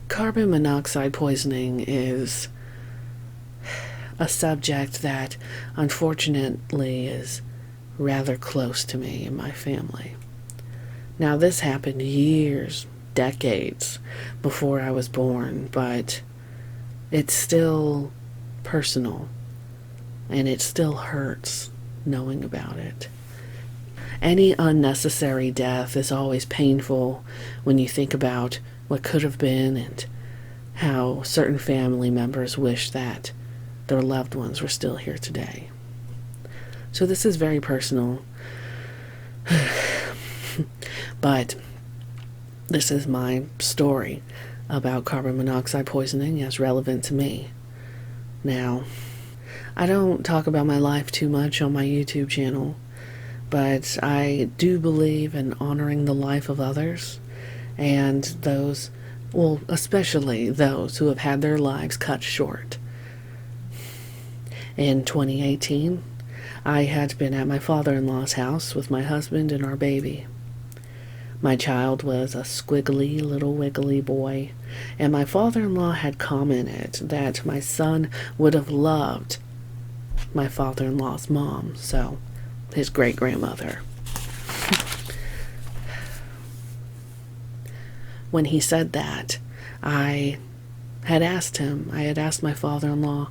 Carbon monoxide poisoning is a subject that unfortunately is rather close to me and my family. Now, this happened years, decades before I was born, but it's still personal and it still hurts knowing about it. Any unnecessary death is always painful when you think about what could have been and how certain family members wish that their loved ones were still here today. So this is very personal, but this is my story about carbon monoxide poisoning as relevant to me. Now, I don't talk about my life too much on my YouTube channel, but I do believe in honoring the life of others and those, well, especially those who have had their lives cut short. In 2018, I had been at my father-in-law's house with my husband and our baby. My child was a squiggly little wiggly boy, and my father-in-law had commented that my son would have loved my father-in-law's mom, so his great-grandmother. When he said that, I had asked my father-in-law,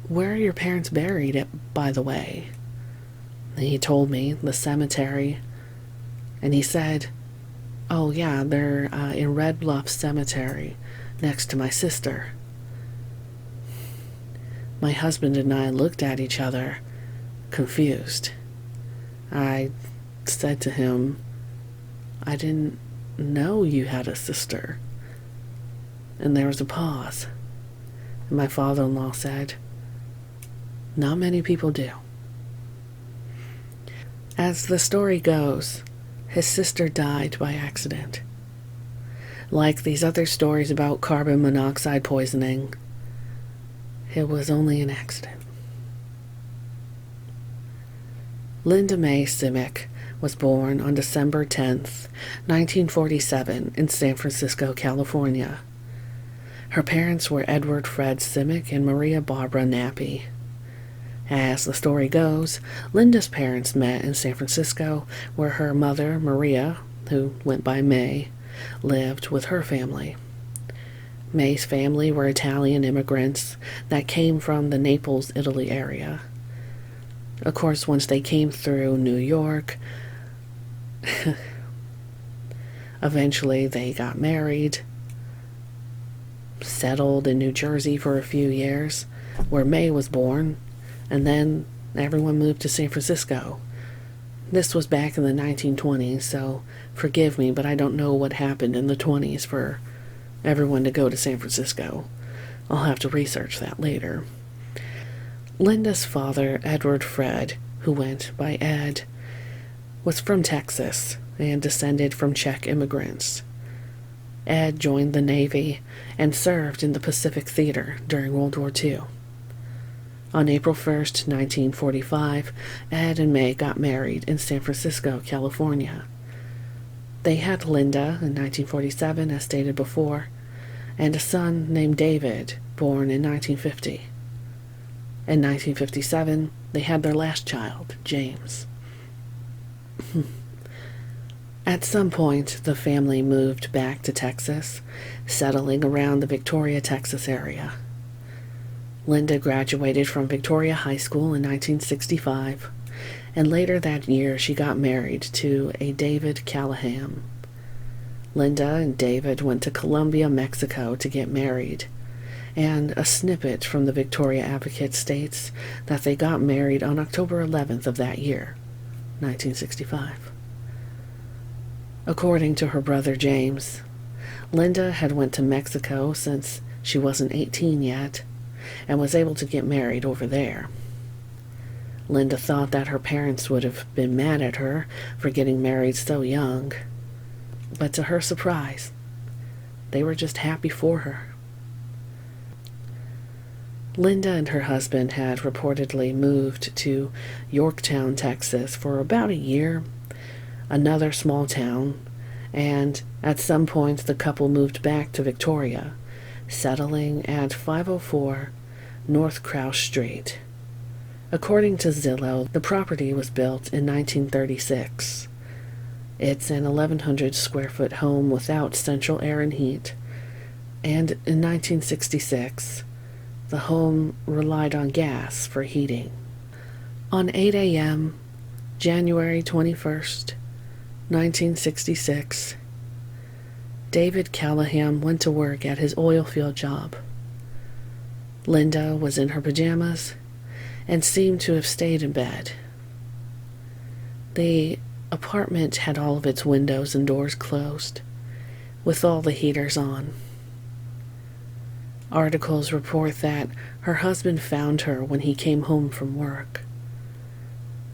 "Where are your parents buried, by the way?" And he told me the cemetery, and he said, "Oh yeah, they're in Red Bluff Cemetery next to my sister." My husband and I looked at each other, confused. I said to him, "I didn't know you had a sister." And there was a pause. And my father-in-law said, "Not many people do." As the story goes, his sister died by accident. Like these other stories about carbon monoxide poisoning, it was only an accident. Linda Mae Simek was born on December 10th, 1947 in San Francisco, California. Her parents were Edward Fred Simek and Maria Barbara Nappy. As the story goes, Linda's parents met in San Francisco, where her mother, Maria, who went by May, lived with her family. May's family were Italian immigrants that came from the Naples, Italy area. Of course, once they came through New York, eventually they got married, settled in New Jersey for a few years, where May was born, and then everyone moved to San Francisco. This was back in the 1920s, so forgive me, but I don't know what happened in the 20s for everyone to go to San Francisco. I'll have to research that later. Linda's father, Edward Fred, who went by Ed, was from Texas and descended from Czech immigrants. Ed joined the Navy and served in the Pacific Theater during World War II. On April 1st, 1945, Ed and May got married in San Francisco, California. They had Linda in 1947, as stated before, and a son named David, born in 1950. In 1957, they had their last child, James. At some point, the family moved back to Texas, settling around the Victoria, Texas area. Linda graduated from Victoria High School in 1965, and later that year she got married to a David Callahan. Linda and David went to Colombia, Mexico to get married, and a snippet from the Victoria Advocate states that they got married on October 11th of that year, 1965. According to her brother James, Linda had went to Mexico since she wasn't 18 yet, and was able to get married over there. Linda thought that her parents would have been mad at her for getting married so young, but to her surprise, they were just happy for her. Linda and her husband had reportedly moved to Yorktown, Texas for about a year, another small town, and at some point the couple moved back to Victoria, settling at 504 North Crouse Street. According to Zillow, the property was built in 1936. It's an 1,100 square foot home without central air and heat, and in 1966, the home relied on gas for heating. On 8 a.m., January 21st, 1966, David Callahan went to work at his oil field job. Linda was in her pajamas and seemed to have stayed in bed. The apartment had all of its windows and doors closed, with all the heaters on. Articles report that her husband found her when he came home from work.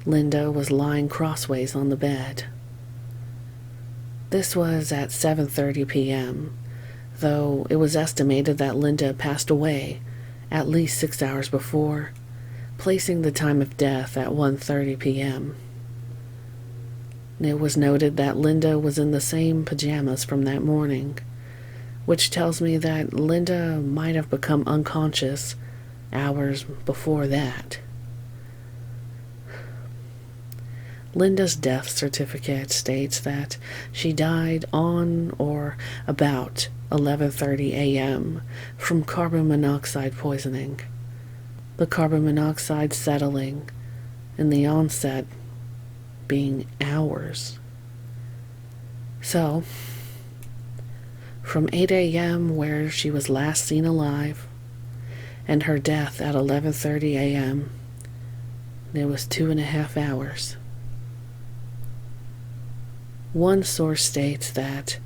Linda was lying crossways on the bed. This was at 7:30 p.m., though it was estimated that Linda passed away at least 6 hours before, placing the time of death at 1:30 p.m. It was noted that Linda was in the same pajamas from that morning, which tells me that Linda might have become unconscious hours before that. Linda's death certificate states that she died on or about 11:30 a.m. from carbon monoxide poisoning, the carbon monoxide settling and the onset being hours. So, from 8 a.m. where she was last seen alive and her death at 11:30 a.m., it was 2.5 hours. One source states that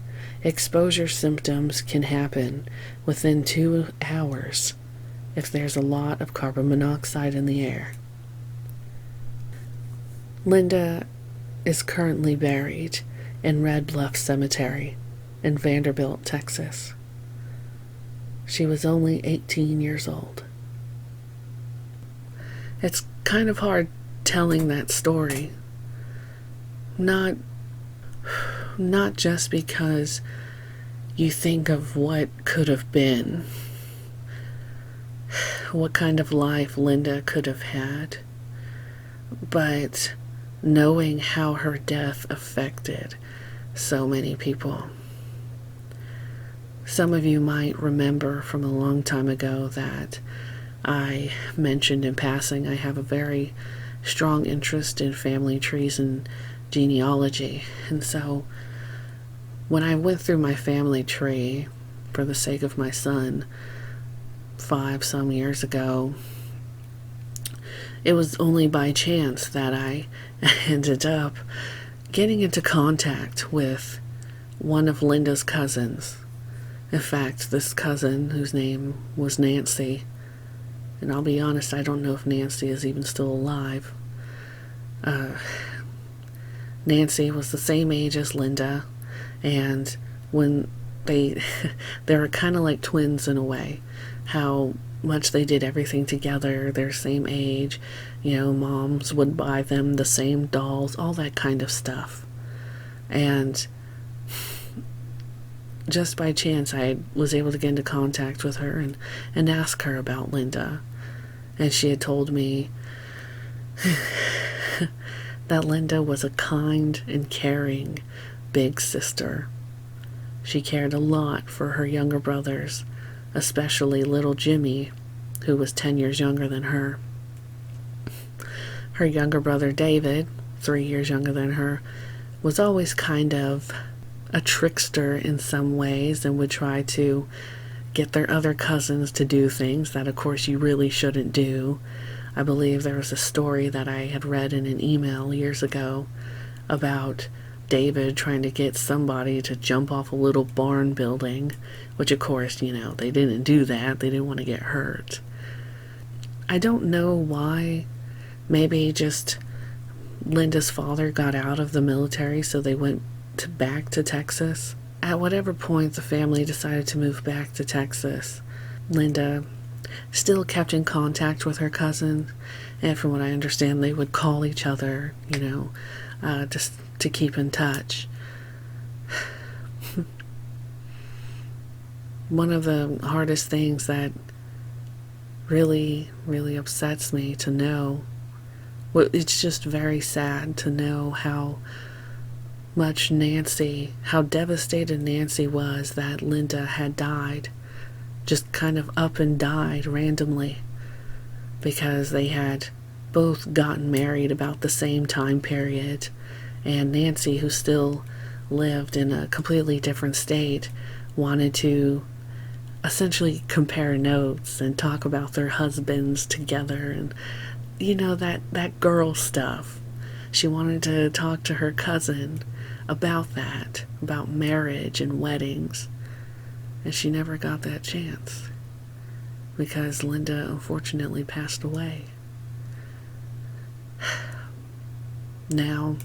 exposure symptoms can happen within 2 hours if there's a lot of carbon monoxide in the air. Linda is currently buried in Red Bluff Cemetery in Vanderbilt, Texas. She was only 18 years old. It's kind of hard telling that story. Not just because you think of what could have been, what kind of life Linda could have had, but knowing how her death affected so many people. Some of you might remember from a long time ago that I mentioned in passing I have a very strong interest in family trees and genealogy, and so when I went through my family tree for the sake of my son 5 some years ago, it was only by chance that I ended up getting into contact with one of Linda's cousins. In fact, this cousin, whose name was Nancy, and I'll be honest, I don't know if Nancy is even still alive. Nancy was the same age as Linda, and when they were kind of like twins in a way, how much they did everything together, their same age, moms would buy them the same dolls, all that kind of stuff. And just by chance, I was able to get into contact with her and ask her about Linda. And she had told me that Linda was a kind and caring big sister. She cared a lot for her younger brothers, especially little Jimmy, who was 10 years younger than her. Her younger brother David, 3 years younger than her, was always kind of a trickster in some ways and would try to get their other cousins to do things that, of course, you really shouldn't do. I believe there was a story that I had read in an email years ago about David trying to get somebody to jump off a little barn building, which, of course, they didn't do that. They didn't want to get hurt. I don't know why. Maybe just Linda's father got out of the military, so they went back to Texas. At whatever point the family decided to move back to Texas, Linda still kept in contact with her cousins, and from what I understand, they would call each other, just to keep in touch. one of the hardest things that really, really upsets me to know, well, it's just very sad to know how much how devastated Nancy was that Linda had died. Just kind of up and died randomly, because they had both gotten married about the same time period, and Nancy, who still lived in a completely different state, wanted to essentially compare notes and talk about their husbands together, and that girl stuff. She wanted to talk to her cousin about marriage and weddings, and she never got that chance because Linda unfortunately passed away. Now,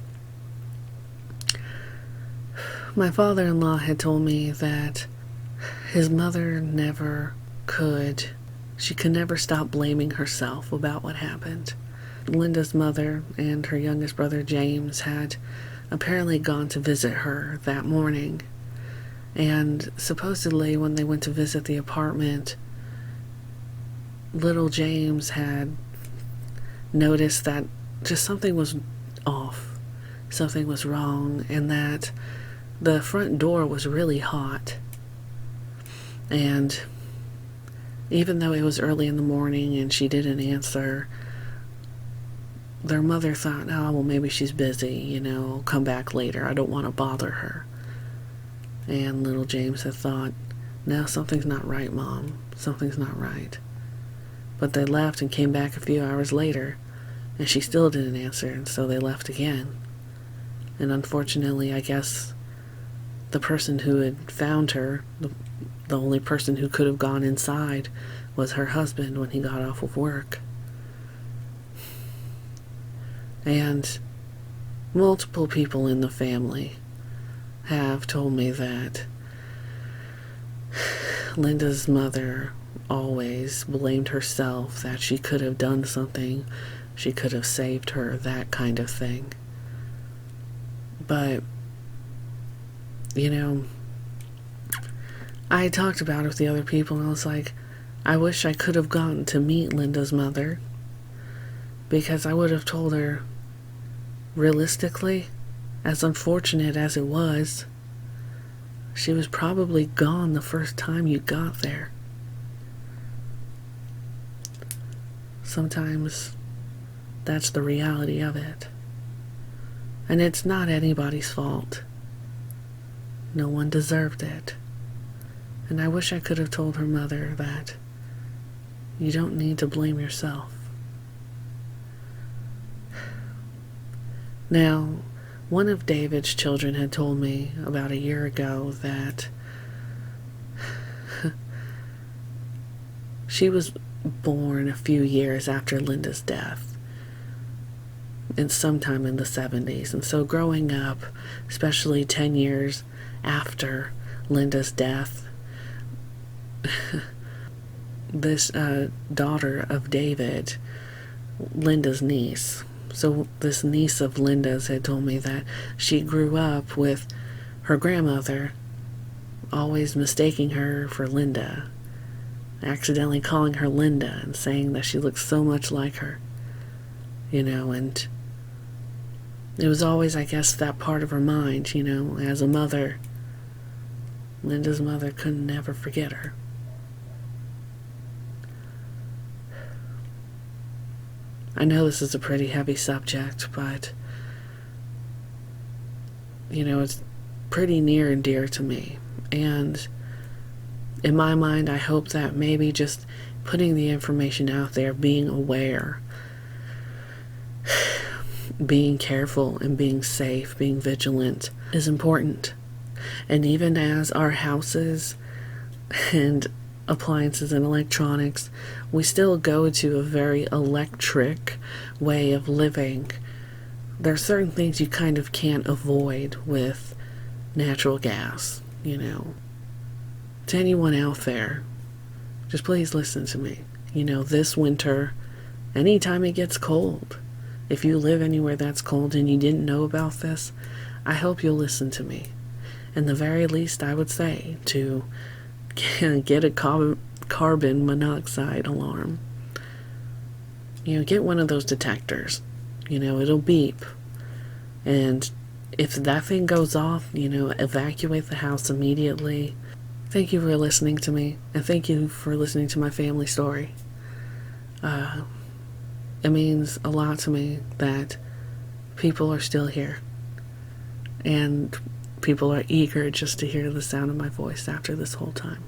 my father-in-law had told me that his mother she could never stop blaming herself about what happened. Linda's mother and her youngest brother James had apparently gone to visit her that morning, and supposedly when they went to visit the apartment, little James had noticed that just something was off, something was wrong, and that the front door was really hot. And even though it was early in the morning and she didn't answer, their mother thought, oh, well, maybe she's busy, I'll come back later. I don't want to bother her. And little James had thought, no, something's not right, Mom. Something's not right. But they left and came back a few hours later, and she still didn't answer, and so they left again. And unfortunately, I guess the person who had found her, the only person who could have gone inside, was her husband when he got off of work. And multiple people in the family have told me that Linda's mother always blamed herself, that she could have done something, she could have saved her, that kind of thing. But, I talked about it with the other people, and I was like, I wish I could have gotten to meet Linda's mother, because I would have told her, realistically, as unfortunate as it was, she was probably gone the first time you got there. Sometimes that's the reality of it. And it's not anybody's fault. No one deserved it. And I wish I could have told her mother that you don't need to blame yourself. Now, one of David's children had told me about a year ago that she was born a few years after Linda's death, and sometime in the 70s. And so growing up, especially 10 years after Linda's death, this daughter of David, Linda's niece, so this niece of Linda's had told me that she grew up with her grandmother always mistaking her for Linda, accidentally calling her Linda and saying that she looked so much like her, and it was always, I guess, that part of her mind, as a mother. Linda's mother could never forget her. I know this is a pretty heavy subject, but, it's pretty near and dear to me. And in my mind, I hope that maybe just putting the information out there, being aware, being careful and being safe, being vigilant is important. And even as our houses and appliances and electronics, we still go to a very electric way of living. There are certain things you kind of can't avoid with natural gas, To anyone out there, just please listen to me. This winter, anytime it gets cold, if you live anywhere that's cold and you didn't know about this, I hope you'll listen to me. And the very least I would say to get a carbon monoxide alarm. Get one of those detectors. It'll beep. And if that thing goes off, evacuate the house immediately. Thank you for listening to me, and thank you for listening to my family story. It means a lot to me that people are still here, and people are eager just to hear the sound of my voice after this whole time.